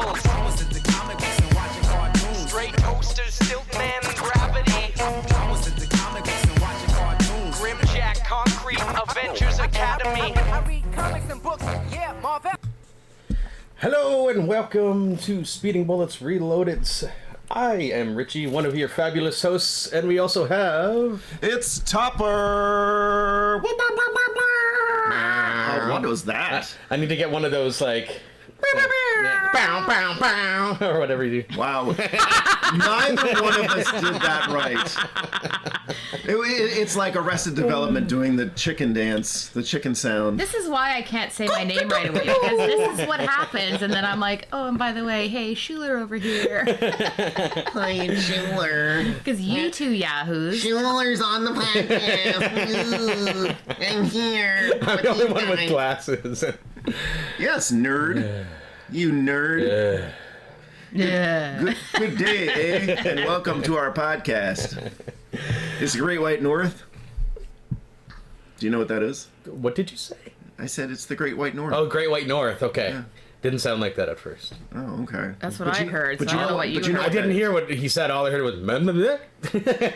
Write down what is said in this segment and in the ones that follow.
rules. Straight posters, stilt man, gravity. Grimjack, concrete, Avengers Academy. I read comics and books, yeah, Marvel. Hello and welcome to Speeding Bullets Reloaded. I am Richie, one of your fabulous hosts, and we also have... It's Topper! What was that? I need to get one of those, like... bow, bow, bow, or whatever you do. Wow. Neither one of us did that right. It's like Arrested Development doing the chicken dance, the chicken sound. This is why I can't say my name right away, because this is what happens, and then I'm like, oh, and by the way, hey, Schuler over here. Hi, Schuler. Because you two yahoos. Schuler's on the podcast. I'm here. I'm the only one with glasses. Yes, nerd. You nerd. Yeah. Good day, eh? And welcome to our podcast. It's the Great White North. Do you know what that is? What did you say? I said it's the Great White North. Oh, Great White North. Okay. Yeah. Didn't sound like that at first. Oh, okay. That's what I heard, so but I don't know what you heard. I didn't hear what he said. All I heard was... and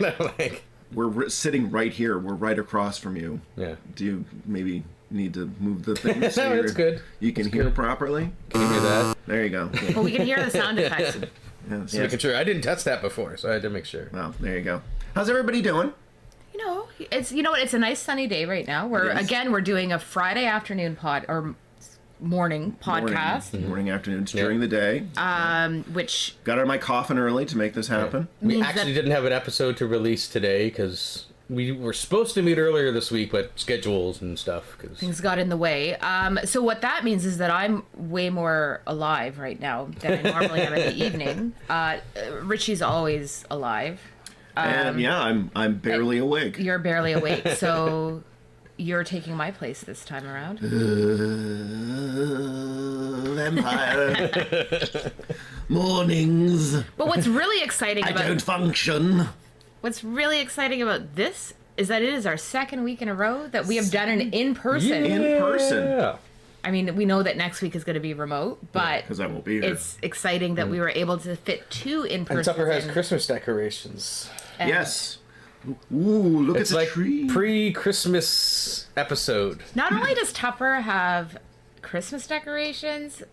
I'm like... We're sitting right here. We're right across from you. Yeah. Do you maybe need to move the thing so No, that's good. You can hear properly? Can you hear that? There you go. Well, we can hear the sound effects. Yeah, Yeah, making sure. I didn't test that before, so I had to make sure. Well, there you go. How's everybody doing? You know, it's a nice sunny day right now. We're doing a Friday afternoon morning podcast. Morning, afternoon, during the day. Which Got out of my coffin early to make this happen. We means actually that didn't have an episode to release today because we were supposed to meet earlier this week, but schedules and stuff. Cause... things got in the way. So what that means is that I'm way more alive right now than I normally am in the evening. Richie's always alive. And yeah, I'm barely awake. You're barely awake, so you're taking my place this time around. Vampire. Mornings. But what's really exciting I don't function. What's really exciting about this is that it is our second week in a row that we have done an in-person. In person. Yeah. I mean, we know that next week is going to be remote, but Because I won't be here. it's exciting that we were able to fit two in-person. And Tupper has Christmas decorations. Yes. Ooh, look It's at the like tree. pre-Christmas episode. Not only does Tupper have Christmas decorations,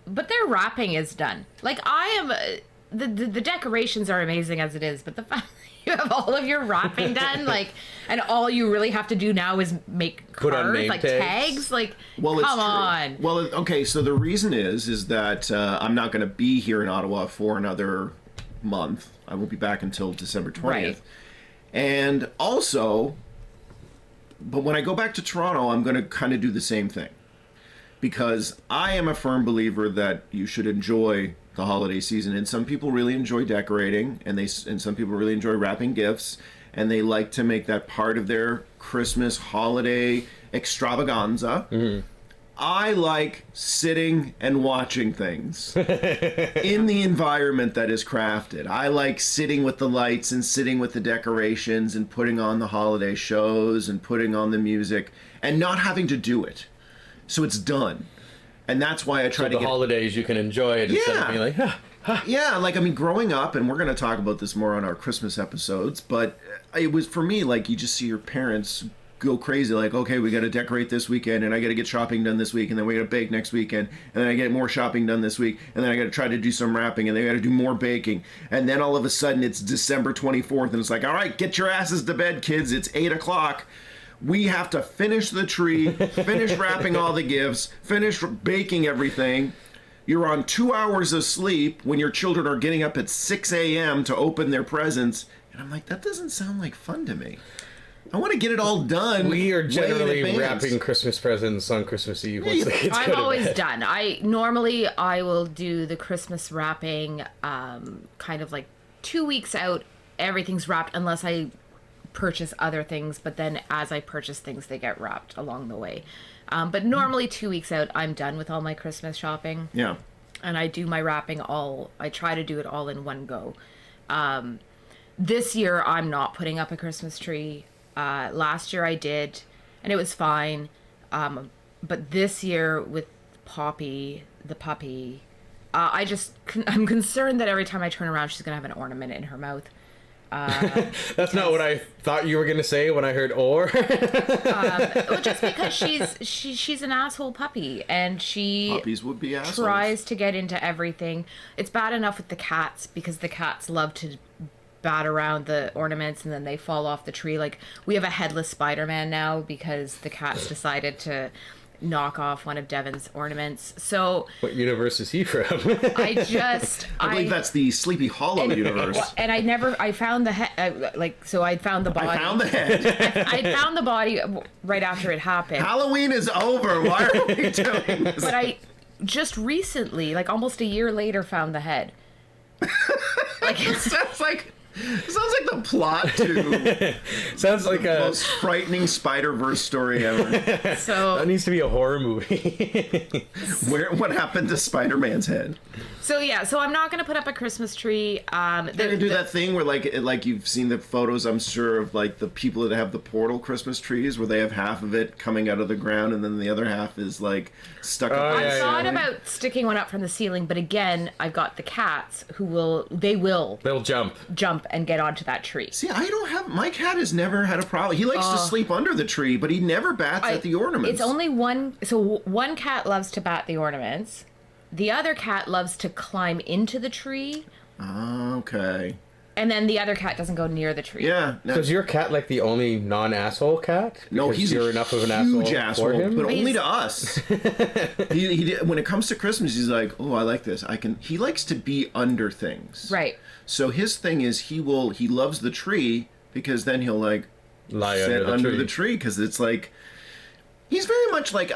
but their wrapping is done. Like, I am... The decorations are amazing as it is, but the fact that you have all of your wrapping done, like, and all you really have to do now is make Put on cards, name like tags. like, Well, it's come true. on. Well, okay, so the reason is that I'm not going to be here in Ottawa for another month. I won't be back until December 20th. Right. And also, but when I go back to Toronto, I'm going to kind of do the same thing. Because I am a firm believer that you should enjoy the holiday season, and some people really enjoy decorating, and some people really enjoy wrapping gifts, and they like to make that part of their Christmas holiday extravaganza. Mm-hmm. I like sitting and watching things in the environment that is crafted. I like sitting with the lights and sitting with the decorations and putting on the holiday shows and putting on the music and not having to do it. So it's done. And that's why I try to the holidays you can enjoy it instead of being like, Yeah, like, I mean, growing up, and we're going to talk about this more on our Christmas episodes, but it was, for me, like, you just see your parents go crazy, like, okay, we got to decorate this weekend, and I got to get shopping done this week, and then we got to bake next weekend, and then I get more shopping done this week, and then I got to try to do some wrapping, and then I got to do more baking, and then all of a sudden it's December 24th, and it's like, all right, get your asses to bed, kids, it's 8 o'clock. We have to finish the tree, finish wrapping all the gifts, finish baking everything. You're on 2 hours of sleep when your children are getting up at 6 a.m. to open their presents. And I'm like, that doesn't sound like fun to me. I want to get it all done. we are generally way in advance. wrapping Christmas presents on Christmas Eve once the kids go I'm to always bed. done. I will do the Christmas wrapping kind of like 2 weeks out. Everything's wrapped unless I purchase other things, but then as I purchase things, they get wrapped along the way. But normally 2 weeks out, I'm done with all my Christmas shopping. Yeah. And I do my wrapping I try to do it all in one go. This year, I'm not putting up a Christmas tree. Last year I did, and it was fine. But this year with Poppy, the puppy, I'm concerned that every time I turn around, she's gonna have an ornament in her mouth. That's not what I thought you were gonna say when I heard or. Well, just because she's an asshole puppy, and Puppies would be assholes. tries to get into everything. It's bad enough with the cats because the cats love to bat around the ornaments and then they fall off the tree. Like, we have a headless Spider-Man now because the cats decided to knock off one of Devin's ornaments. So What universe is he from? I believe that's the Sleepy Hollow universe. and I found the head, I found the body. I found the head. I found the body right after it happened. Halloween is over. Why are we doing this? But I just recently, like almost a year later, found the head. Sounds like the plot to Sounds like the a. most frightening Spider-Verse story ever. So That needs to be a horror movie. What happened to Spider-Man's head? So I'm not gonna put up a Christmas tree. They're gonna do that thing where like you've seen the photos, I'm sure, of like the people that have the portal Christmas trees where they have half of it coming out of the ground and then the other half is like stuck up. Oh, I yeah, thought about sticking one up from the ceiling, but again, I've got the cats who will They'll jump. jump and get onto that tree. See, my cat has never had a problem. He likes to sleep under the tree, but he never bats at the ornaments. It's only one. So one cat loves to bat the ornaments. The other cat loves to climb into the tree. Okay. And then the other cat doesn't go near the tree. Yeah. So is your cat like the only non-asshole cat? No, Because he's you're a enough of an huge asshole for him. but But only he's- to us. When it comes to Christmas, he's like, "Oh, I like this. He likes to be under things." Right. So his thing is he loves the tree because then he'll like Lie sit under the tree. tree because it's like he's very much like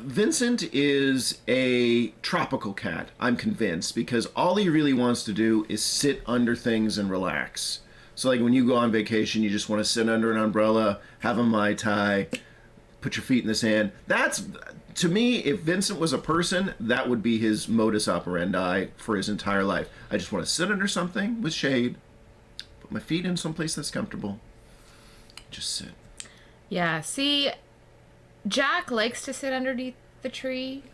Vincent is a tropical cat. I'm convinced because all he really wants to do is sit under things and relax. So like when you go on vacation, you just want to sit under an umbrella, have a Mai Tai, put your feet in the sand. That's, to me, if Vincent was a person, that would be his modus operandi for his entire life. I just want to sit under something with shade, put my feet in someplace that's comfortable, just sit. Yeah. See, Jack likes to sit underneath the tree,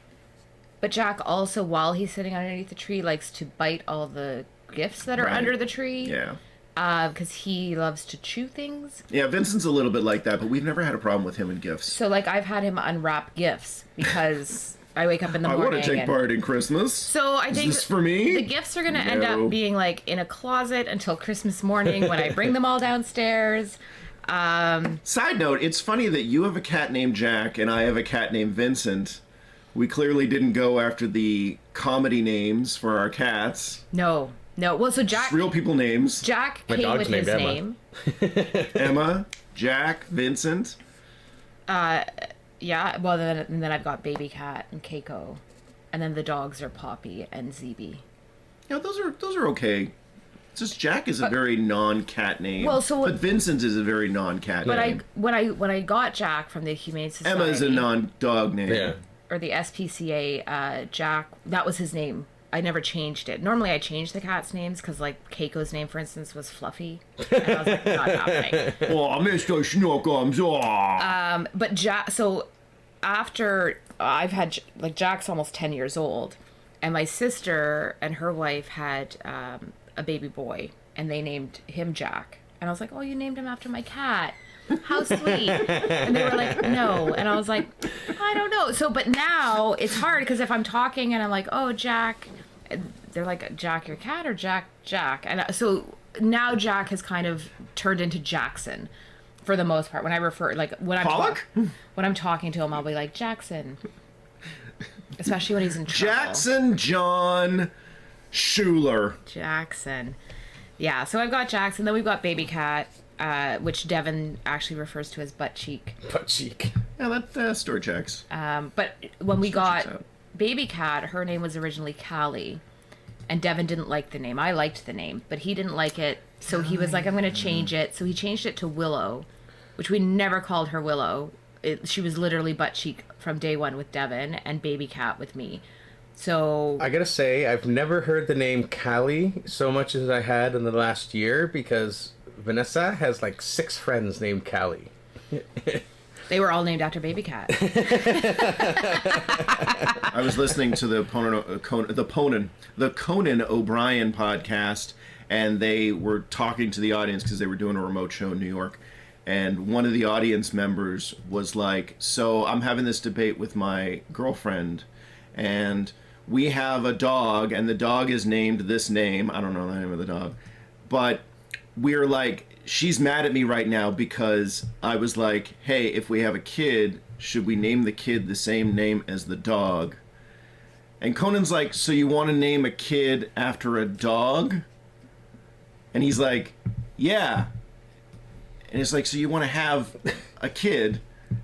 but Jack also, while he's sitting underneath the tree, likes to bite all the gifts that are Right. under the tree. Yeah. Because he loves to chew things. Yeah, Vincent's a little bit like that, but we've never had a problem with him and gifts. So, like, I've had him unwrap gifts because I wake up in the I morning. want to take and- part in Christmas. So I think this for me? the gifts are going to end No. up being like in a closet until Christmas morning when I bring them all downstairs. Side note, it's funny that you have a cat named Jack and I have a cat named Vincent. We clearly didn't go after the comedy names for our cats. No. Well, so Just real people names. Jack My came dog's with named his Emma. name. Emma, Jack, Vincent. Yeah. Well, then I've got Baby Cat and Keiko, and then the dogs are Poppy and ZB. Yeah, those are okay. It's just Jack is a very non-cat name. Well, so- but Vincent is a very non-cat But name. when I got Jack from the Humane Society, Emma is a non-dog name. Yeah. or the SPCA, Jack, that was his name. I never changed it. Normally I change the cats' names because, like, Keiko's name, for instance, was Fluffy. And I was like, not happening. Oh, Mr. Snookums. Oh. But Jack, so after I've had, like, Jack's almost 10 years old, and my sister and her wife had a baby boy, and they named him Jack. And I was like, oh, you named him after my cat. How sweet. And they were like, no. And I was like, I don't know. So, but now it's hard because if I'm talking and I'm like, oh, Jack, they're like, Jack, your cat, or Jack? And so now Jack has kind of turned into Jackson for the most part. When I refer, like, when I'm talking to him, I'll be like, Jackson. Especially when he's in trouble. Jackson John Schuler. Jackson. Yeah, so I've got Jackson. Then we've got Baby Cat, which Devin actually refers to as butt cheek. Butt cheek. Yeah, that story checks. But when we got checks out. Baby Cat, her name was originally Callie, and Devin didn't like the name. I liked the name, but he didn't like it, so he was like, I'm going to change it. So he changed it to Willow, which we never called her Willow. She was literally butt cheek from day one with Devin, and Baby Cat with me. So I gotta say, I've never heard the name Callie so much as I had in the last year because Vanessa has like 6 friends named Callie. They were all named after Baby Cat. I was listening to the Conan O'Brien podcast, and they were talking to the audience because they were doing a remote show in New York. And one of the audience members was like, so I'm having this debate with my girlfriend, and we have a dog, and the dog is named this name. I don't know the name of the dog. But we're like, she's mad at me right now because I was like, hey, if we have a kid, should we name the kid the same name as the dog? And Conan's like, so you want to name a kid after a dog? And he's like, yeah. And it's like, so you want to have a kid,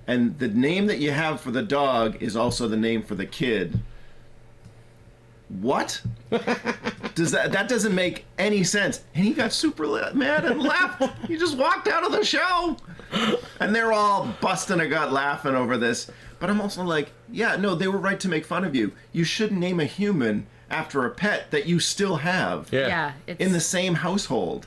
and the name that you have for the dog is also the name for the kid. What? That doesn't make any sense. And he got super mad and left. He just walked out of the show. And they're all busting a gut laughing over this. But I'm also like, yeah, no, they were right to make fun of you. You shouldn't name a human after a pet that you still have Yeah. It's... in the same household.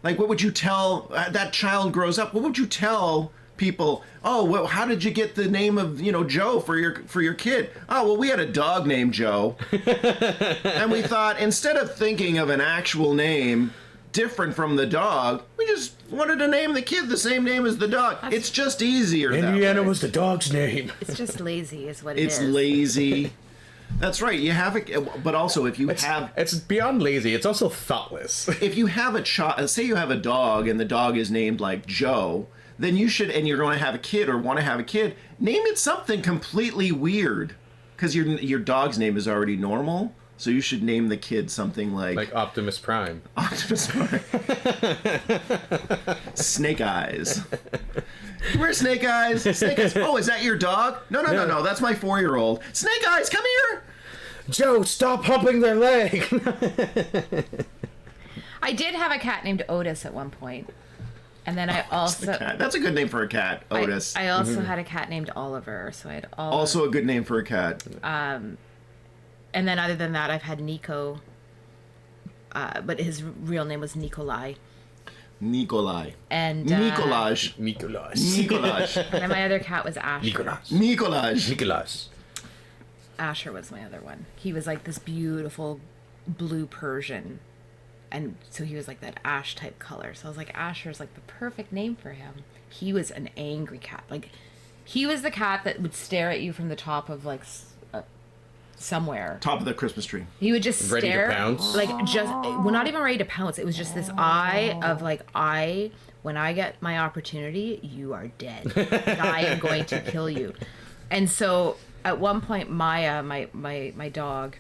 Like, what would you tell that child grows up? What would you tell people? Oh, well, how did you get the name of Joe for your kid? Oh, well, we had a dog named Joe, and we thought instead of thinking of an actual name different from the dog, we just wanted to name the kid the same name as the dog. It's just easier. Indiana was the dog's name. It's just lazy, is what it is. It's lazy. That's right. You have it, but also if you have... It's beyond lazy. It's also thoughtless. If you have a child, say you have a dog and the dog is named like Joe, then you should, and you're going to have a kid or want to have a kid, name it something completely weird. Because your dog's name is already normal, so you should name the kid something like Optimus Prime. Optimus Prime. Snake Eyes. Where's Snake Eyes? Snake Eyes. Oh, is that your dog? No. That's my 4-year-old. Snake Eyes, come here. Joe, stop humping their leg. I did have a cat named Otis at one point. And then I also... That's a good name for a cat, Otis. I also had a cat named Oliver, so I had Oliver. Also a good name for a cat. And then other than that, I've had Nico. But his real name was Nikolai. And Nikolaj. And my other cat was Asher. Nikolaj. Asher was my other one. He was like this beautiful blue Persian. And so he was like that ash type color. So I was like, Asher's like the perfect name for him. He was an angry cat. Like, he was the cat that would stare at you from the top of like somewhere. Top of the Christmas tree. He would just ready stare. To pounce? Like, well, not even ready to pounce. It was just this eye of like, when I get my opportunity, you are dead. I am going to kill you. And so at one point, Maya, my dog,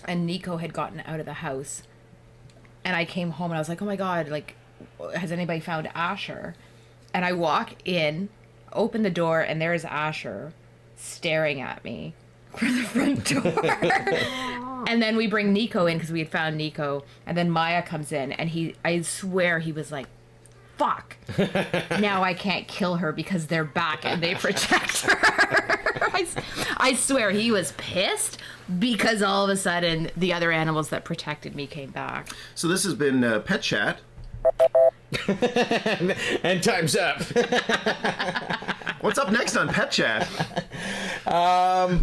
and Nico had gotten out of the house. And I came home and I was like, oh my God, like, has anybody found Asher? And I walk in, open the door, and there's Asher staring at me from the front door. And then we bring Nico in because we had found Nico. And then Maya comes in and I swear he was like, fuck. Now I can't kill her because they're back and they protect her. I swear he was pissed because all of a sudden the other animals that protected me came back. So this has been Pet Chat. And time's up. What's up next on Pet Chat?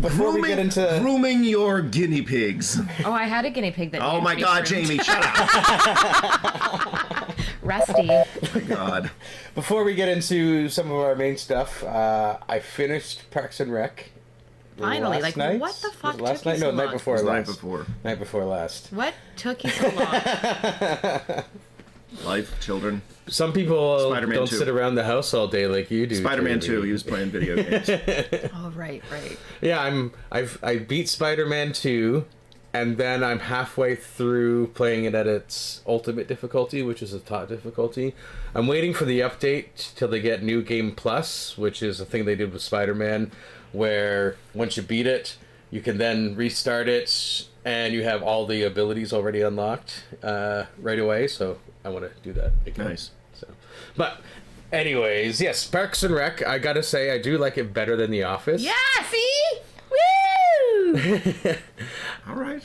Before we get into... Grooming your guinea pigs. Oh, I had a guinea pig that... Oh my God, Jayme, shut up. Rusty. Oh my God. Before we get into some of our main stuff, I finished Parks and Rec. Finally, last like, night? what the fuck last took night? you so No, night long? before Night last. before. Night before last. What took you so long? Life, children. Some people Spider-Man don't 2. sit around the house all day like you do. Spider-Man Jayme. 2. He was playing video games. Oh, right. Yeah, I beat Spider-Man 2, and then I'm halfway through playing it at its ultimate difficulty, which is a top difficulty. I'm waiting for the update till they get New Game Plus, which is a thing they did with Spider-Man, where once you beat it, you can then restart it, and you have all the abilities already unlocked right away. So I want to do that again. Nice. So, but anyways, yes, Parks and Rec. I gotta say, I do like it better than The Office. Yeah, see? Woo! All right.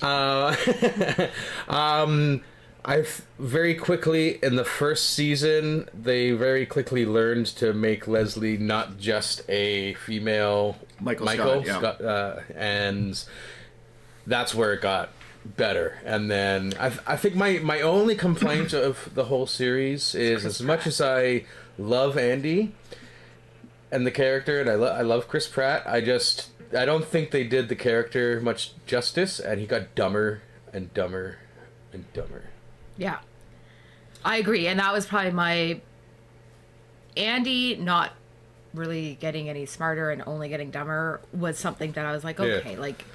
Very quickly in the first season, they very quickly learned to make Leslie not just a female Michael Scott, and that's where it got better. And then I think my only complaint of the whole series is, as much as I love Andy and the character, and I love Chris Pratt, I don't think they did the character much justice, and he got dumber and dumber and dumber. Yeah, I agree, and that was probably my Andy not really getting any smarter and only getting dumber was something that I was like, okay, like.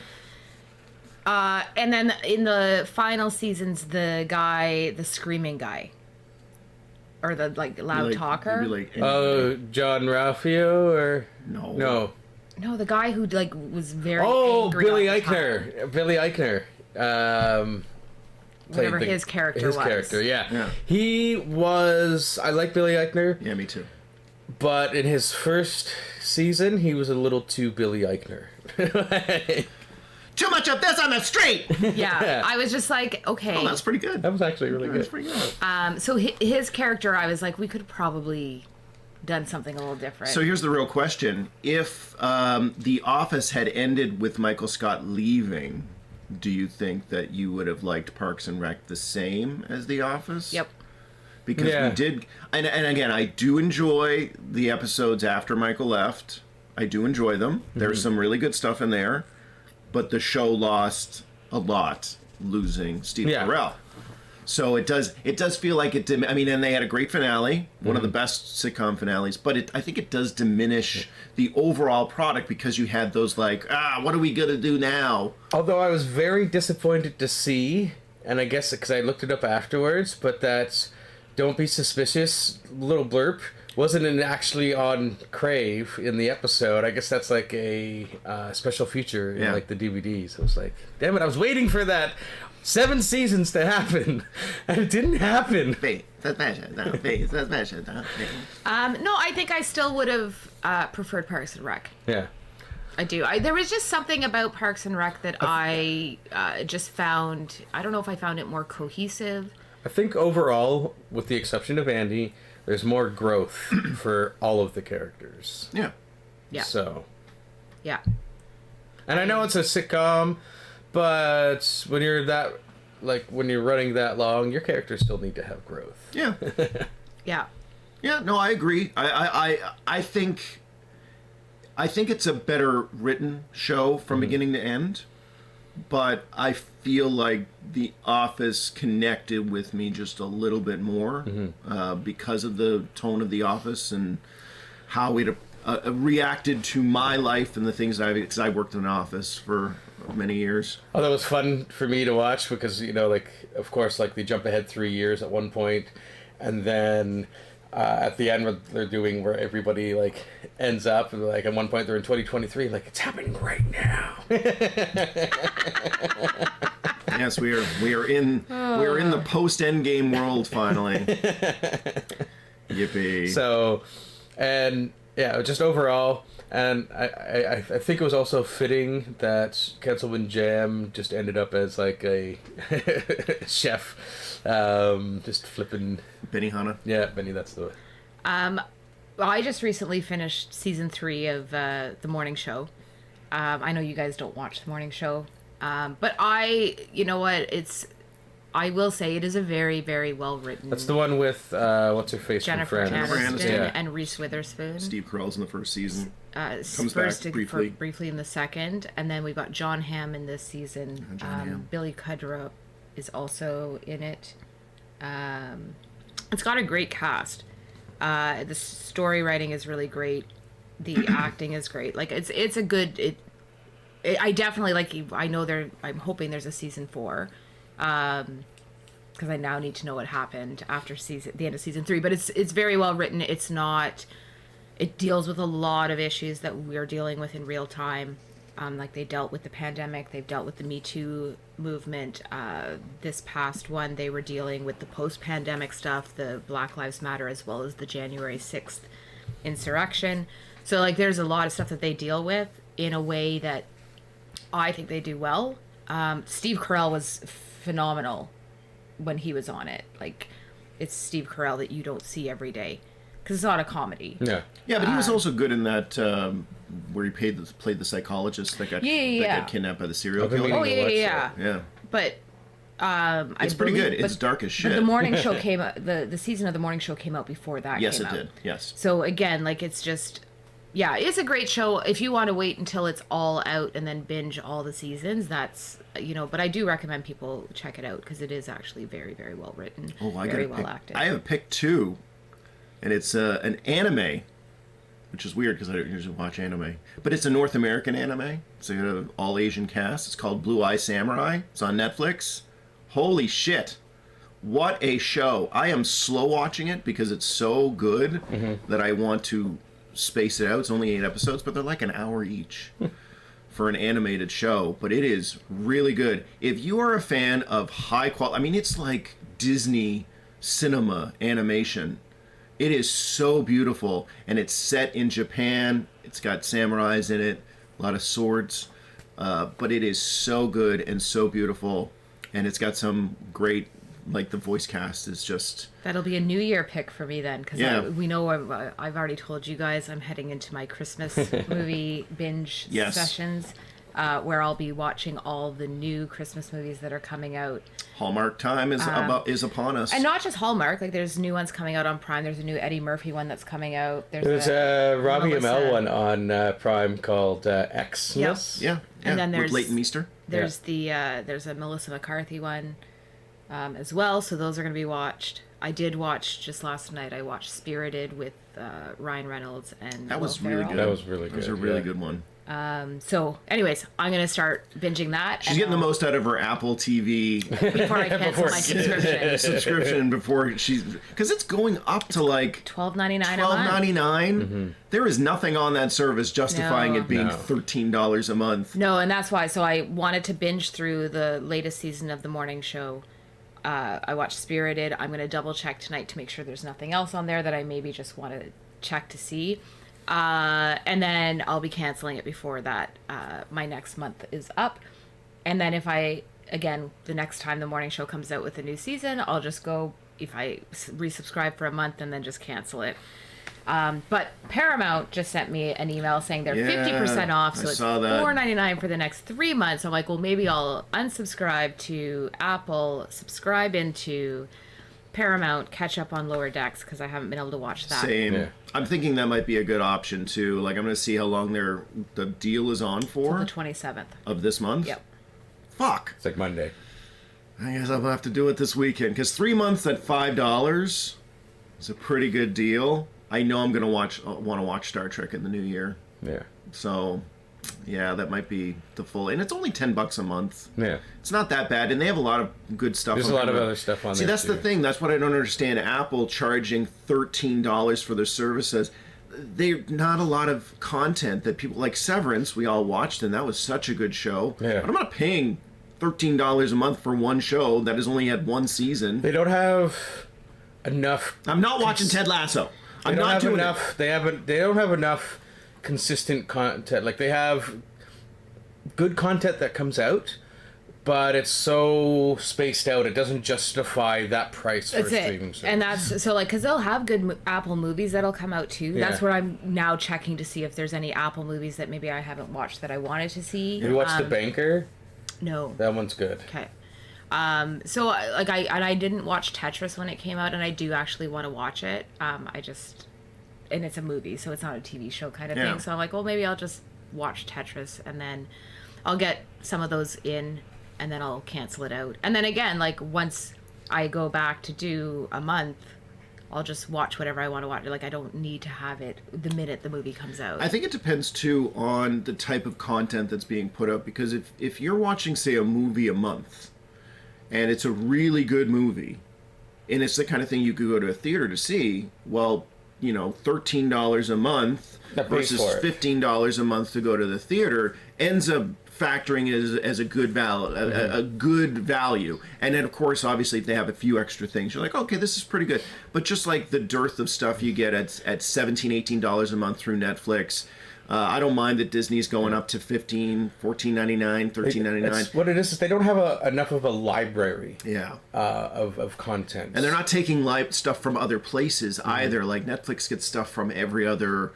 And then in the final seasons, the screaming guy, or the loud talker. John Ralphio or no, the guy who was very angry. Billy Eichner. Whatever his character was. His character, yeah. He was. I like Billy Eichner. Yeah, me too. But in his first season, he was a little too Billy Eichner. Too much of this on the street! Yeah, I was just like, okay. Oh, that's pretty good. That was actually really good. That's pretty good. So his character, I was like, we could probably done something a little different. So here's the real question. If The Office had ended with Michael Scott leaving, do you think that you would have liked Parks and Rec the same as The Office? Yep. Because we did... And again, I do enjoy the episodes after Michael left. I do enjoy them. Mm-hmm. There's some really good stuff in there. But the show lost a lot losing Steve Carell. So it does feel like it did. I mean, and they had a great finale, one of the best sitcom finales. But I think it does diminish the overall product because you had those what are we gonna do now? Although I was very disappointed to see, and I guess because I looked it up afterwards, but that "Don't Be Suspicious" little blurb wasn't actually on Crave in the episode. I guess that's like a special feature in like the DVDs. I was like, damn it, I was waiting for that 7 seasons to happen, and it didn't happen. No, I think I still would have preferred Parks and Rec. Yeah. I do. There was just something about Parks and Rec that I just found, I don't know if I found it more cohesive. I think overall, with the exception of Andy, there's more growth for all of the characters. Yeah. Yeah. So. Yeah. And I know it's a sitcom, but when you're running that long, your characters still need to have growth. Yeah. Yeah. Yeah, no, I agree. I think it's a better written show from beginning to end. But I feel like The Office connected with me just a little bit more because of the tone of The Office and how it reacted to my life and the things because I worked in an office for many years. Oh, that was fun for me to watch because, of course, they jump ahead 3 years at one point, and then at the end what they're doing where everybody ends up and at one point they're in 2023, it's happening right now. Yes, we are in the post Endgame world finally. Yippee. So, and yeah, just overall, and I think it was also fitting that Cancelman Jam just ended up as a chef, just flipping Benihana. Yeah, Benny, that's the way. I just recently finished season 3 of the morning show. I know you guys don't watch the morning show, but you know what? I will say it is a very, very well written. That's the one with what's her face Jennifer from Friends, Aniston and Reese Witherspoon. Steve Carell's in the first season. Comes back briefly in the second, and then we've got John Hamm in this season. Billy Cudrup is also in it. It's got a great cast. The story writing is really great. The acting is great. It's a good. I definitely I know I'm hoping there's a season 4, because I now need to know what happened after the end of season 3. But it's very well written. It's not. It deals with a lot of issues that we're dealing with in real time. They dealt with the pandemic, they've dealt with the Me Too movement. This past one, they were dealing with the post-pandemic stuff, the Black Lives Matter, as well as the January 6th insurrection. So, there's a lot of stuff that they deal with in a way that I think they do well. Steve Carell was phenomenal when he was on it. Like, it's Steve Carell that you don't see every day because it's not a comedy. Yeah. Yeah, but he was also good in that where he played the psychologist that got kidnapped by the serial I've been killer. meaning Oh to yeah, watch yeah, that. yeah. Yeah, But it's pretty good. It's dark as shit. But the morning show came out. The season of the morning show came out before that. Yes, came it out. did. Yes. So again, like, it's just, yeah, it's a great show. If you want to wait until it's all out and then binge all the seasons, that's, but I do recommend people check it out because it is actually very, very well written. Oh, I very got well acted. I have picked two, and it's an anime, which is weird because I don't usually watch anime. But it's a North American anime. It's an all Asian cast. It's called Blue Eye Samurai. It's on Netflix. Holy shit. What a show. I am slow watching it because it's so good that I want to space it out. It's only 8 episodes, but they're like an hour each for an animated show. But it is really good. If you are a fan of high quality, I mean, it's like Disney cinema animation. It is so beautiful, and it's set in Japan. It's got samurais in it, a lot of swords, but it is so good and so beautiful, and it's got some great, like, the voice cast is just... That'll be a New Year pick for me then, because Yeah. we know I've already told you guys I'm heading into my Christmas movie binge Yes. sessions, where I'll be watching all the new Christmas movies that are coming out. Hallmark time is upon us. And not just Hallmark, like, there's new ones coming out on Prime. There's a new Eddie Murphy one that's coming out. There's a Robbie Melissa. Amell one on Prime called Xmas. Yeah, And then with there's- Leighton Meester. There's there's a Melissa McCarthy one as well, so those are going to be watched. I did watch just last night. I watched Spirited with Ryan Reynolds and That was Will really Ferrell. good. That was really That was good, a really yeah. good one. So, anyways, I'm going to start binging that. She's getting the most out of her Apple TV before I cancel my subscription. subscription before she's... Because it's going up to like... $12.99 a month. $12.99. There is nothing on that service justifying No. it being No. $13 a month. No, and that's why. So I wanted to binge through the latest season of the morning show. I watched Spirited. I'm going to double check tonight to make sure there's nothing else on there that I maybe just want to check to see. And then I'll be canceling it before that my next month is up. And then if the next time the morning show comes out with a new season, I'll just go, if I resubscribe for a month and then just cancel it. But Paramount just sent me an email saying they're Yeah, 50% off, so I it's saw that. $4.99 for the next 3 months. I'm like, well, maybe I'll unsubscribe to Apple, subscribe into Paramount, catch up on Lower Decks because I haven't been able to watch that. Same. Yeah. I'm thinking that might be a good option too. Like, I'm going to see how long the deal is on Till for the 27th. of this month. Yep. Fuck. It's like Monday. I guess I'll have to do it this weekend because 3 months at $5 is a pretty good deal. I know I'm going to want to watch Star Trek in the new year. Yeah. So, yeah, that might be the full. And it's only $10 a month. Yeah. It's not that bad, and they have a lot of good stuff. There's on a lot of there. other stuff on See, there, that's the too. thing. That's what I don't understand. Apple charging $13 for their services. They're not a lot of content that people like. Severance, we all watched, and that was such a good show. Yeah. But I'm not paying $13 a month for one show that has only had one season. They don't have enough. I'm not watching Ted Lasso. They I'm don't not have doing enough. They don't have enough consistent content. Like, they have good content that comes out, but it's so spaced out. It doesn't justify that price for That's a it. streaming service. And that's so, like, because they'll have good Apple movies that'll come out too. Yeah. That's what I'm now checking to see if there's any Apple movies that maybe I haven't watched that I wanted to see. Have you watched The Banker? No. That one's good. Okay. So I didn't watch Tetris when it came out, and I do actually want to watch it. And it's a movie, so it's not a TV show kind of Yeah. thing. So I'm like, well, maybe I'll just watch Tetris, and then I'll get some of those in, and then I'll cancel it out. And then again, like, once I go back to do a month, I'll just watch whatever I want to watch. Like, I don't need to have it the minute the movie comes out. I think it depends too on the type of content that's being put out, because if you're watching, say, a movie a month and it's a really good movie and it's the kind of thing you could go to a theater to see, well, $13 a month That pays versus for it. $15 a month to go to the theater ends up factoring as a good a good value. And then, of course, obviously, if they have a few extra things, you're like, okay, this is pretty good. But just like the dearth of stuff you get at $17, $18 a month through Netflix, I don't mind that Disney's going up to $14.99, $13.99. It's what it is they don't have enough of a library Yeah. of content. And they're not taking stuff from other places either. Like Netflix gets stuff from every other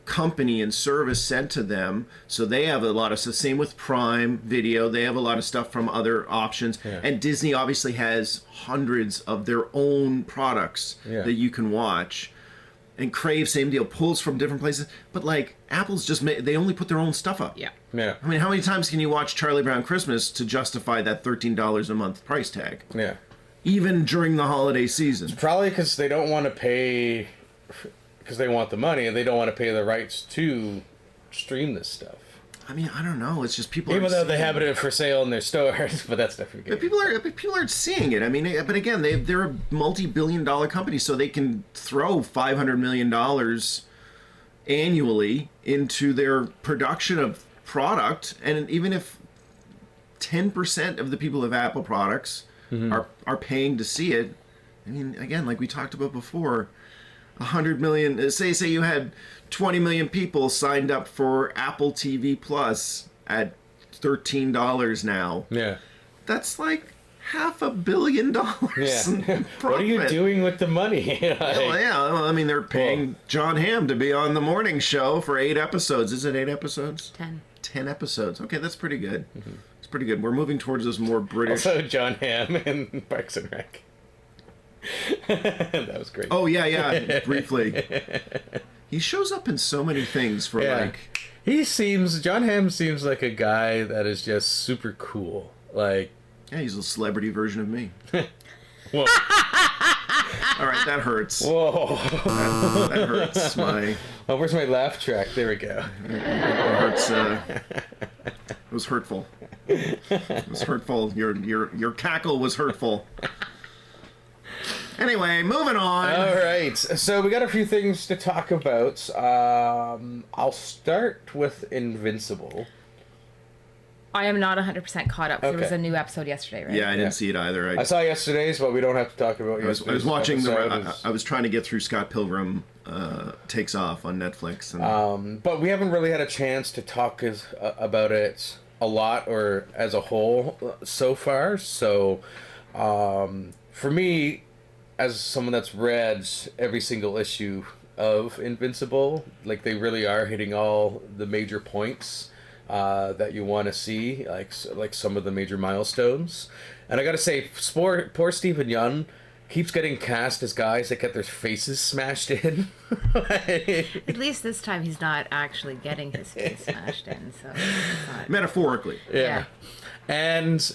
company and service sent to them, so they have a lot of stuff. Same with Prime Video, they have a lot of stuff from other options. And Disney obviously has hundreds of their own products that you can watch. And Crave, same deal, pulls from different places. But like Apple's they only put their own stuff up. Yeah. I mean, how many times can you watch Charlie Brown Christmas to justify that $13 a month price tag? Yeah. Even during the holiday season. Probably because they don't want to pay, because they want the money, and they don't want to pay the rights to stream this stuff. I mean, I don't know. It's just people. Even though they have it for sale in their stores, but that's different. But people aren't seeing it. I mean, but again, they're a multi-billion-dollar company, so they can throw $500 million annually into their production of product, and even if 10% of the people of Apple products are paying to see it, I mean, again, like we talked about before, 100 million. Say you had 20 million people signed up for Apple TV Plus at $13 now. Yeah. That's like $500 million. Yeah. What are you doing with the money? Well, I mean, they're paying John Hamm to be on the morning show for 8 episodes. Is it 8 episods? 10 episodes. Okay, that's pretty good. It's pretty good. We're moving towards this more British. Also, John Hamm in Parks and Rec. That was great. Oh yeah, briefly. He shows up in so many things for like. John Hamm seems like a guy that is just super cool. Like. Yeah, he's a celebrity version of me. Whoa. All right, that hurts. Whoa. That hurts. Oh, where's my laugh track? There we go. It hurts. It was hurtful. It was hurtful. Your cackle was hurtful. Anyway, moving on. All right. So we got a few things to talk about. I'll start with Invincible. I am not 100% caught up. There was a new episode yesterday, right? Yeah, I didn't see it either. I saw yesterday's, but we don't have to talk about yesterday's. I was watching episode. I was trying to get through Scott Pilgrim Takes Off on Netflix. And... but we haven't really had a chance to talk about it a lot or as a whole so far. So for me, as someone that's read every single issue of Invincible, like they really are hitting all the major points that you want to see, like some of the major milestones. And I gotta say, poor Stephen Young keeps getting cast as guys that get their faces smashed in. At least this time he's not actually getting his face smashed in. So it's not... Metaphorically. Yeah. And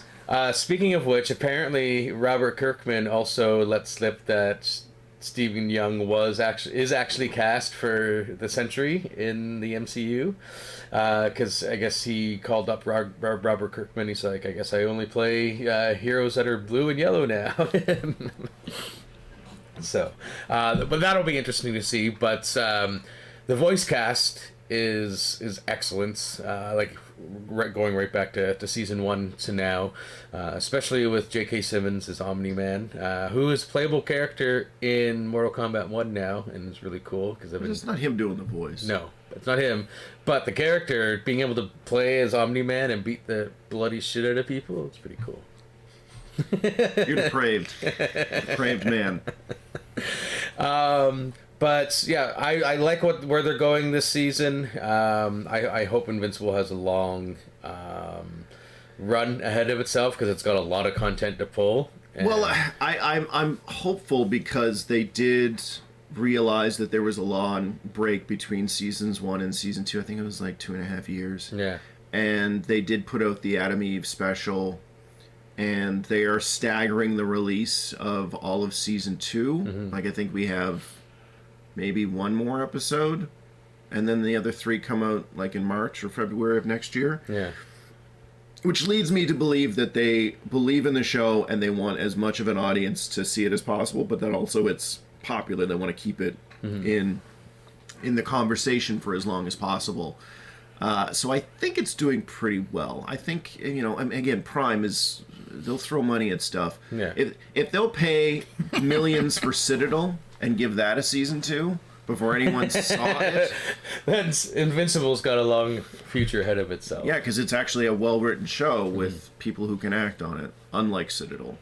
speaking of which, apparently Robert Kirkman also let slip that Stephen Young is actually cast for the Sentry in the MCU, because I guess he called up Robert Kirkman. He's like, I guess I only play heroes that are blue and yellow now. So, but that'll be interesting to see. But the voice cast is excellent. Going right back to season 1 to now, especially with J.K. Simmons as Omni-Man, who is a playable character in Mortal Kombat 1 now, and it's really cool because it's not him doing the voice. No, it's not him, but the character being able to play as Omni-Man and beat the bloody shit out of people, it's pretty cool. You're depraved man. But yeah, I like where they're going this season. I hope Invincible has a long run ahead of itself because it's got a lot of content to pull. Well, I'm hopeful because they did realize that there was a long break between seasons 1 and season 2. I think it was like 2.5 years. Yeah. And they did put out the Adam Eve special, and they are staggering the release of all of season 2. Mm-hmm. Like I think we have maybe one more episode, and then the other 3 come out like in March or February of next year. Yeah. Which leads me to believe that they believe in the show and they want as much of an audience to see it as possible, but that also it's popular. They want to keep it in the conversation for as long as possible. So I think it's doing pretty well. I think, again, Prime is, they'll throw money at stuff. Yeah. If they'll pay millions for Citadel and give that a season 2 before anyone saw it. That's Invincible's got a long future ahead of itself. Yeah, because it's actually a well-written show with people who can act on it, unlike Citadel.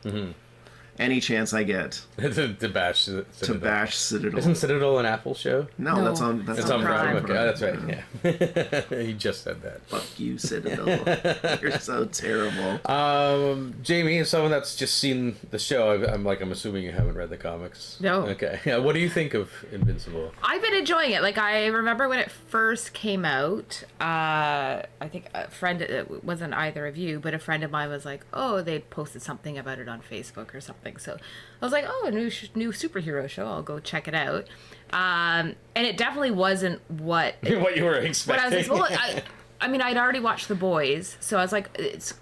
Any chance I get to bash Citadel. to bash Citadel. Isn't Citadel an Apple show? No, No. that's on. It's on Prime. Okay, that's right. Yeah, he just said that. Fuck you, Citadel. You're so terrible. Jayme, as someone that's just seen the show, I'm assuming you haven't read the comics. No. Okay. Yeah. What do you think of Invincible? I've been enjoying it. Like, I remember when it first came out, I think a friend, it wasn't either of you, but a friend of mine was like, oh, they posted something about it on Facebook or something. So I was like, oh, a new superhero show. I'll go check it out. And it definitely wasn't what What you were what expecting? I was like, well, I mean, I'd already watched The Boys, so I was like, it's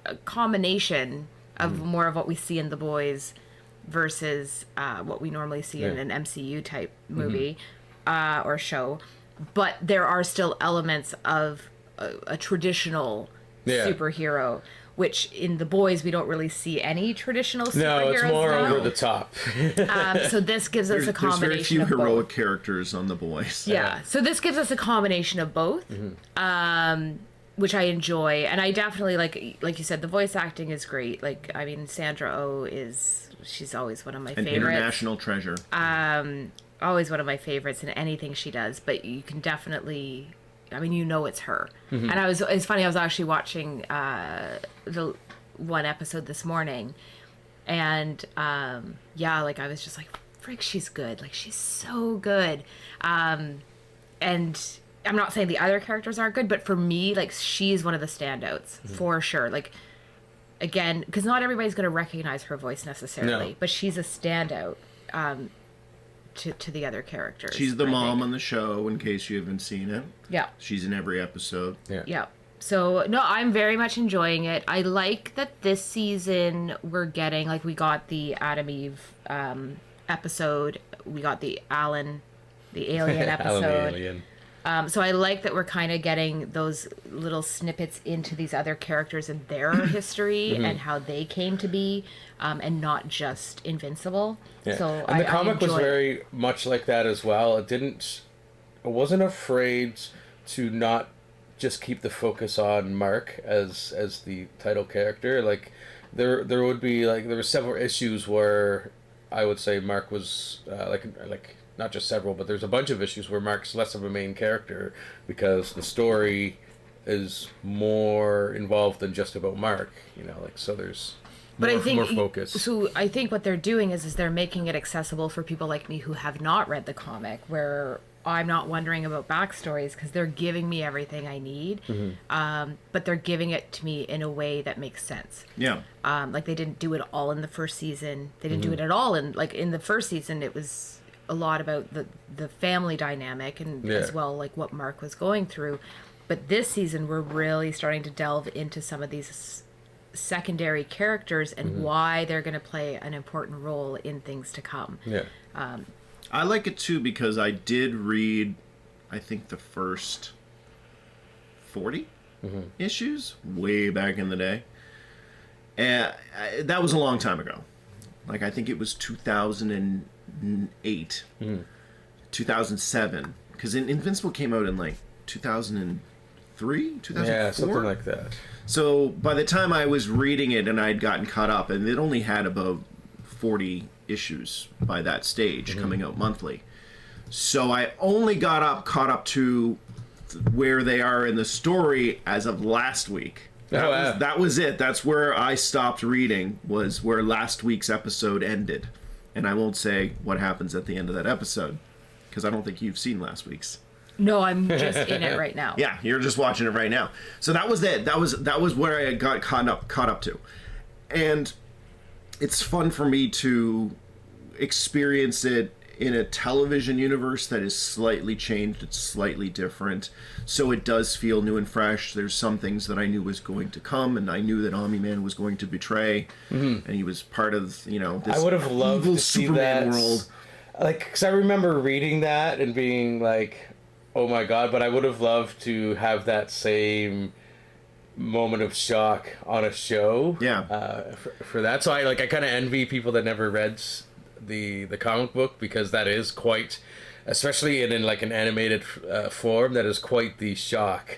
a combination of more of what we see in The Boys versus what we normally see in an MCU type movie or show. But there are still elements of a traditional superhero, which in The Boys we don't really see any traditional superheroes. No, it's more now. over the top. So this gives us a There's combination very few of heroic both. characters on The Boys. Yeah, so this gives us a combination of both, which I enjoy, and I definitely like you said, the voice acting is great. Like, I mean, Sandra Oh she's always one of my An favorites. international treasure. Always one of my favorites in anything she does. But you can definitely, I mean, you know it's her. And it's funny. I was actually watching the one episode this morning, and like I was just like, frick, she's good. Like, she's so good. And I'm not saying the other characters aren't good, but for me, like, she's one of the standouts for sure. Like, again, because not everybody's going to recognize her voice necessarily, No. but she's a standout to the other characters. She's the I mom think. on the show, in case you haven't seen it. Yeah. She's in every episode. Yeah. So, no, I'm very much enjoying it. I like that this season we're getting, like, we got the Adam Eve episode. We got the alien episode. Alan the Alien. So I like that we're kind of getting those little snippets into these other characters and their history and how they came to be, and not just Invincible. Yeah. So And the comic was enjoy it. very much like that as well. It wasn't afraid to not just keep the focus on Mark as the title character. Like, there would be, like, there were several issues where I would say Mark was like not just several, but there's a bunch of issues where Mark's less of a main character because the story is more involved than just about Mark, like, so there's But more, I think more focus. So I think what they're doing is they're making it accessible for people like me who have not read the comic, where I'm not wondering about backstories because they're giving me everything I need, but they're giving it to me in a way that makes sense. Yeah. Like, they didn't do it all in the first season. They didn't do it at all in the first season. It was a lot about the family dynamic and as well, like, what Mark was going through. But this season we're really starting to delve into some of these secondary characters and why they're going to play an important role in things to come. Yeah. I like it too because I did read, I think, the first 40 issues way back in the day. And that was a long time ago. Like, I think it was 2008, 2007. Because Invincible came out in, like, 2003, 2004? Yeah, something like that. So by the time I was reading it and I'd gotten caught up, and it only had about 40 issues by that stage coming out monthly. So I only caught up to where they are in the story as of last week. That was it. That's where I stopped reading, was where last week's episode ended. And I won't say what happens at the end of that episode, because I don't think you've seen last week's. No, I'm just in it right now. Yeah, you're just watching it right now. So that was it. That was where I got caught up to. And it's fun for me to experience it in a television universe that is slightly changed, it's slightly different. So it does feel new and fresh. There's some things that I knew was going to come, and I knew that Omni-Man was going to betray, and he was part of, this I would have loved evil to see Superman that world. Like, because I remember reading that and being like, oh my god, but I would have loved to have that same moment of shock on a show. Yeah. For that. So I kind of envy people that never read the comic book, because that is quite especially in like an animated form, that is quite the shock.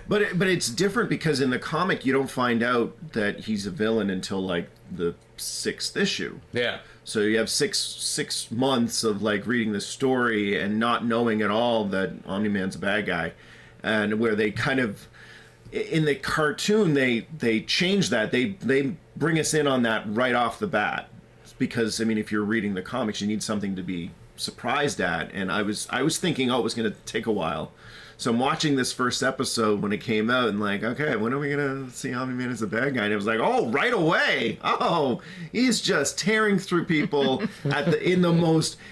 But it's different because in the comic you don't find out that he's a villain until like the 6th issue. Yeah. So you have six months of like reading the story and not knowing at all that Omni-Man's a bad guy, and where they kind of in the cartoon they change that, they bring us in on that right off the bat, because I mean if you're reading the comics you need something to be surprised at, and I was thinking, oh, it was going to take a while. So I'm watching this first episode when it came out and like, okay, when are we going to see Omni-Man as a bad guy? And it was like, oh, right away. Oh, he's just tearing through people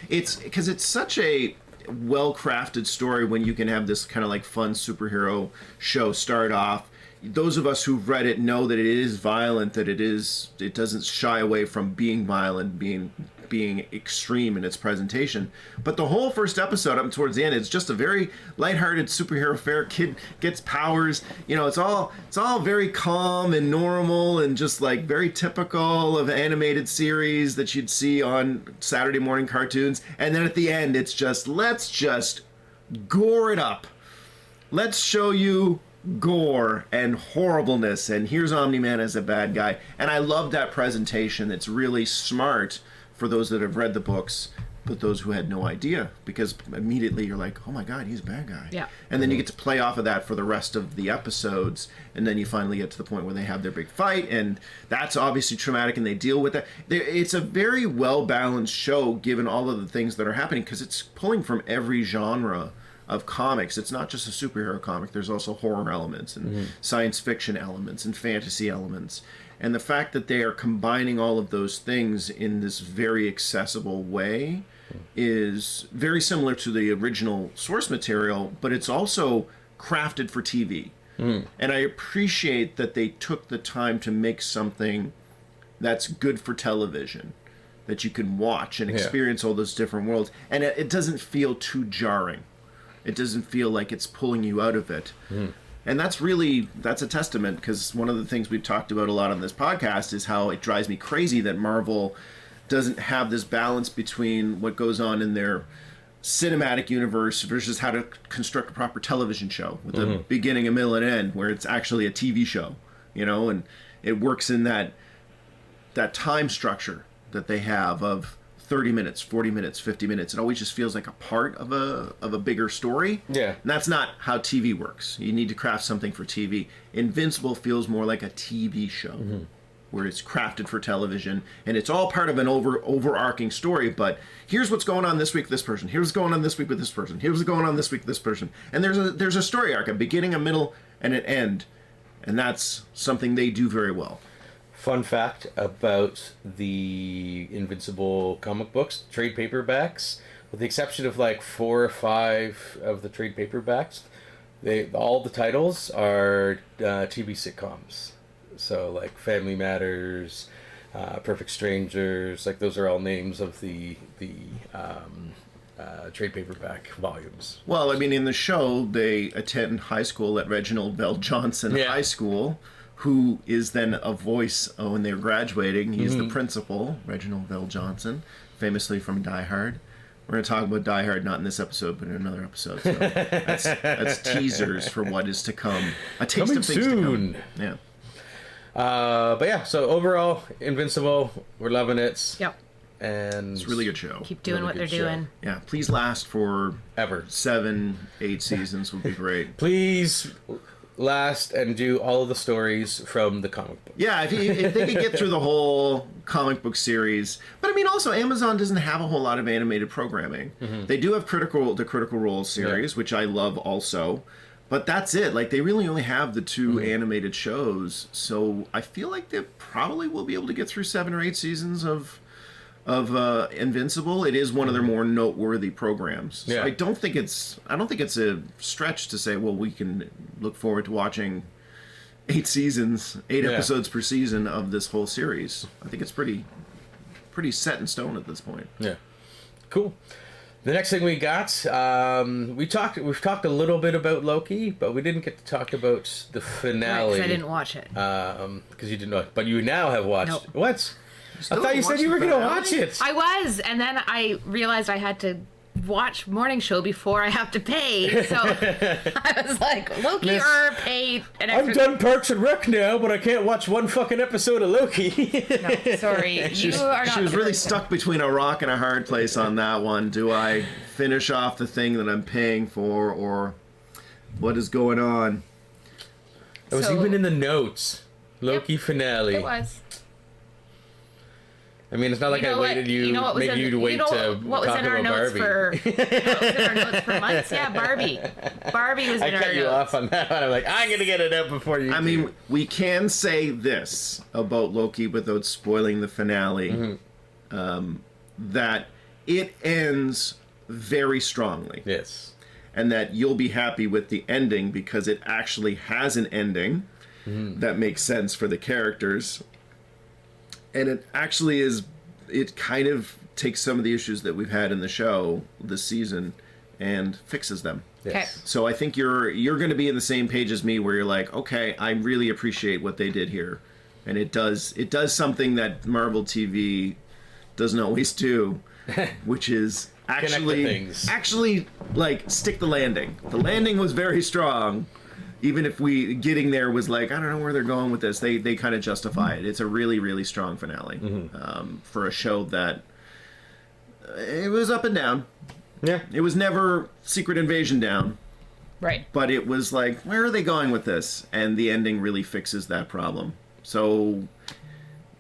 it's because it's such a well-crafted story when you can have this kind of like fun superhero show start off. Those of us who've read it know that it is violent, that it doesn't shy away from being violent, being extreme in its presentation. But the whole first episode up towards the end, it's just a very lighthearted superhero affair. Kid gets powers, it's all very calm and normal and just like very typical of animated series that you'd see on Saturday morning cartoons. And then at the end it's just, let's just gore it up. Let's show you gore and horribleness, and here's Omni-Man as a bad guy. And I love that presentation. It's really smart for those that have read the books, but those who had no idea, because immediately you're like, oh my god, he's a bad guy. Yeah. And then you get to play off of that for the rest of the episodes, and then you finally get to the point where they have their big fight, and that's obviously traumatic, and they deal with that. It's a very well-balanced show given all of the things that are happening, because it's pulling from every genre of comics. It's not just a superhero comic. There's also horror elements and science fiction elements and fantasy elements. And the fact that they are combining all of those things in this very accessible way is very similar to the original source material, but it's also crafted for TV. And I appreciate that they took the time to make something that's good for television, that you can watch and experience all those different worlds. And it doesn't feel too jarring. It doesn't feel like it's pulling you out of it. And that's a testament, because one of the things we've talked about a lot on this podcast is how it drives me crazy that Marvel doesn't have this balance between what goes on in their cinematic universe versus how to construct a proper television show with a beginning, a middle, and end, where it's actually a TV show, and it works in that time structure that they have of 30 minutes, 40 minutes, 50 minutes. It always just feels like a part of a bigger story. Yeah. And that's not how TV works. You need to craft something for TV. Invincible feels more like a TV show, where it's crafted for television, and it's all part of an overarching story, but here's what's going on this week with this person. Here's what's going on this week with this person. Here's what's going on this week with this person. And there's a story arc, a beginning, a middle, and an end. And that's something they do very well. Fun fact about the Invincible comic books, trade paperbacks, with the exception of like 4 or 5 of the trade paperbacks, all the titles are TV sitcoms. So like Family Matters, Perfect Strangers, like those are all names of the trade paperback volumes. Well, I mean, in the show, they attend high school at Reginald Bell Johnson High School, who is then a voice when they're graduating. He's the principal, Reginald Bell Johnson, famously from Die Hard. We're going to talk about Die Hard, not in this episode, but in another episode. So that's teasers for what is to come. A taste Coming of things soon. to come. Yeah. But yeah, so overall, Invincible, we're loving it. Yep. And It's a really good show. Keep doing Really what they're good show. doing. Yeah, please last for ever. 7, 8 seasons would be great. Please last and do all of the stories from the comic book. Yeah, if they could get through the whole comic book series. But I mean, also, Amazon doesn't have a whole lot of animated programming. They do have the Critical Role series, which I love also. But that's it. Like, they really only have the 2 animated shows. So I feel like they probably will be able to get through 7 or 8 seasons of Invincible. It is one of their more noteworthy programs. So I don't think it's a stretch to say, well, we can look forward to watching 8 seasons, 8 episodes per season of this whole series. I think it's pretty set in stone at this point. Yeah. Cool. The next thing we got, we've talked a little bit about Loki, but we didn't get to talk about the finale. Right, 'cause I didn't watch it. Because you didn't know, but you now have watched. Nope. What? I thought you said you were going to watch it. I was, and then I realized I had to watch morning show before I have to pay. So I was like, Loki Miss, or pay an extra. I've done Parks and Rec now, but I can't watch one fucking episode of Loki. No, sorry, you are not. She was the really person. stuck between a rock and a hard place on that one. Do I finish off the thing that I'm paying for, or what is going on? It was So- even in the notes. Loki finale. It was. I mean, it's not like I waited what was make in, you to wait to what was talk in our about notes Barbie. for what was in our notes for months? Yeah, Barbie. Barbie was I in our cut you notes. off on that one. I'm like, I'm gonna get it out before you. I do. mean, we can say this about Loki without spoiling the finale, that it ends very strongly, yes. and that you'll be happy with the ending because it actually has an ending that makes sense for the characters. And it actually is, it kind of takes some of the issues that we've had in the show this season and fixes them. Yes. So I think you're going to be in the same page as me, where you're like, okay, I really appreciate what they did here, and it does something that Marvel TV doesn't always do, which is actually like stick the landing. The landing was very strong. Even if we getting there was like, I don't know where they're going with this, they kind of justify it. It's a really, really strong finale for a show that it was up and down. Yeah. It was never Secret Invasion down, Right. but it was like, where are they going with this? And the ending really fixes that problem. So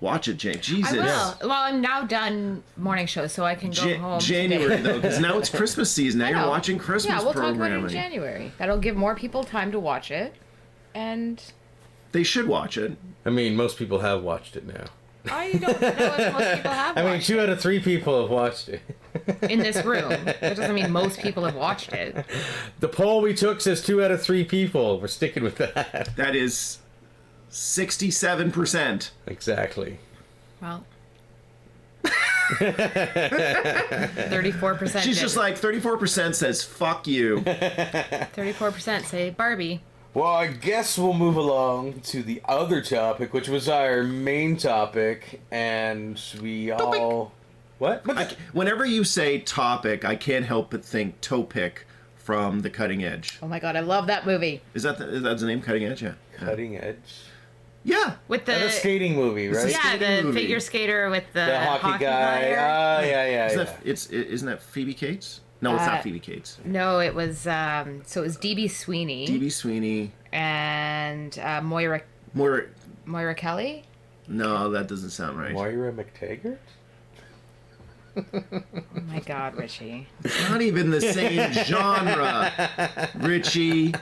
watch it, Jake. Jesus. I will. Well, I'm now done morning show, so I can go home. January today. though, because now it's Christmas season. Now I you're know. watching Christmas Yeah, we'll talk programming. about it in January. That'll give more people time to watch it, and They should watch it. I mean, most people have watched it now. I don't know if most people have I mean, watched 2 out of 3 people have watched it. it in this room. That doesn't mean most people have watched it. The poll we took says 2 out of 3 people. We're sticking with that. That is 67%. Exactly. Well, 34%. She's just like 34% says fuck you. 34% say Barbie. Well, I guess we'll move along to the other topic, which was our main topic, and we all... What? Whenever you say topic, I can't help but think Topic from The Cutting Edge. Oh my god, I love that movie. Is that the name? Cutting Edge? Yeah. Cutting Edge? Yeah. With The the skating movie, right? yeah, skating the movie. figure skater with the, The hockey guy. player. Oh, yeah. Isn't that Phoebe Cates? No, it's not Phoebe Cates. No, it was so it was DB Sweeney D.B. Sweeney. and Moira Kelly. No, that doesn't sound right. Moira McTaggart? Oh my god, Richie. It's not even the same genre, Richie.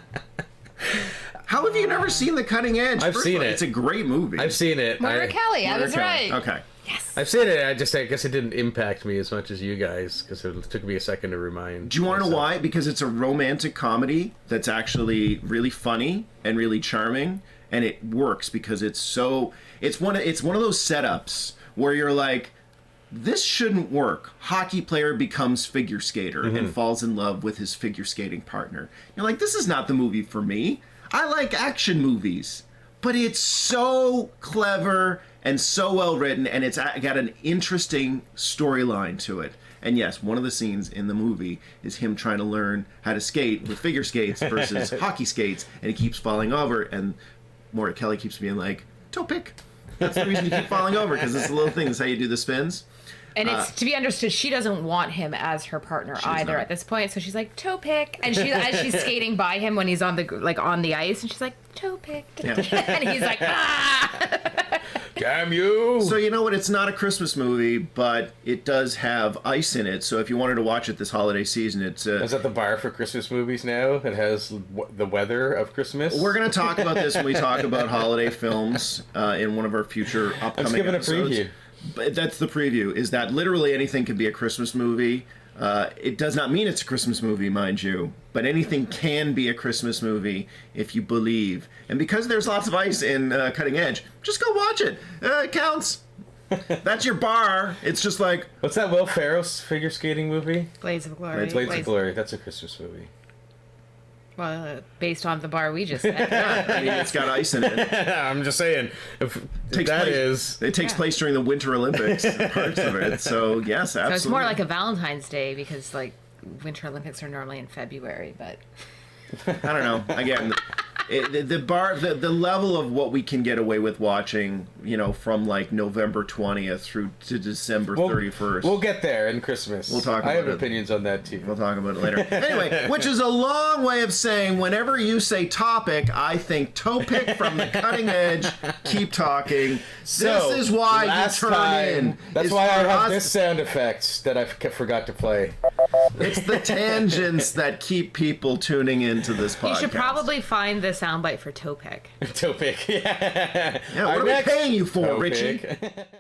How have you never seen The Cutting Edge? I've First seen of all, it. It's a great movie. I've seen it. Moira Kelly, I was Okay. right. Okay. Yes. I've seen it. I guess it didn't impact me as much as you guys, because it took me a second to remind. Do you want to know myself. why? Because it's a romantic comedy that's actually really funny and really charming, and it works because it's one of those setups where you're like, this shouldn't work. Hockey player becomes figure skater and falls in love with his figure skating partner. You're like, this is not the movie for me. I like action movies, but it's so clever and so well written, and it's got an interesting storyline to it. And yes, one of the scenes in the movie is him trying to learn how to skate with figure skates versus hockey skates, and he keeps falling over, and Moira Kelly keeps being like, toe pick. That's the reason you keep falling over, because it's a little thing. That's how you do the spins. And it's to be understood, she doesn't want him as her partner either not. at this point. So she's like toe pick, and as she's skating by him when he's on the ice, and she's like toe pick, Yeah. and he's like ah. Damn you! So you know what? It's not a Christmas movie, but it does have ice in it. So if you wanted to watch it this holiday season, it's Is that the bar for Christmas movies now? It has the weather of Christmas? we're going to talk about this when we talk about holiday films in one of our future upcoming I'm just giving a episodes. preview. But that's the preview, is that literally anything can be a Christmas movie. It does not mean it's a Christmas movie, mind you, but anything can be a Christmas movie if you believe. And because there's lots of ice in Cutting Edge, just go watch it. It counts. That's your bar. It's just like, What's that Will Ferrell's figure skating movie? Blades of Glory. Blades of Glory. That's a Christmas movie. Well, based on the bar we just said. I mean, it's got ice in it. I'm just saying, if Takes that place- is... It takes place during the Winter Olympics, parts of it. So, yes, absolutely. So it's more like a Valentine's Day because, like, Winter Olympics are normally in February, but I don't know. Again, the level of what we can get away with watching, from like November 20th through to December 31st. We'll get there in Christmas. We'll talk about I have it. opinions on that too. We'll talk about it later. Anyway, which is a long way of saying whenever you say topic, I think topic from the cutting edge. Keep talking. So, this is why you last turn time, in. That's is why I for have us- this sound effect that I forgot to play. It's the tangents that keep people tuning into this podcast. you should probably find the soundbite for Topic. Topic. Yeah. Yeah, what Our are we next paying you for, topic. Richie?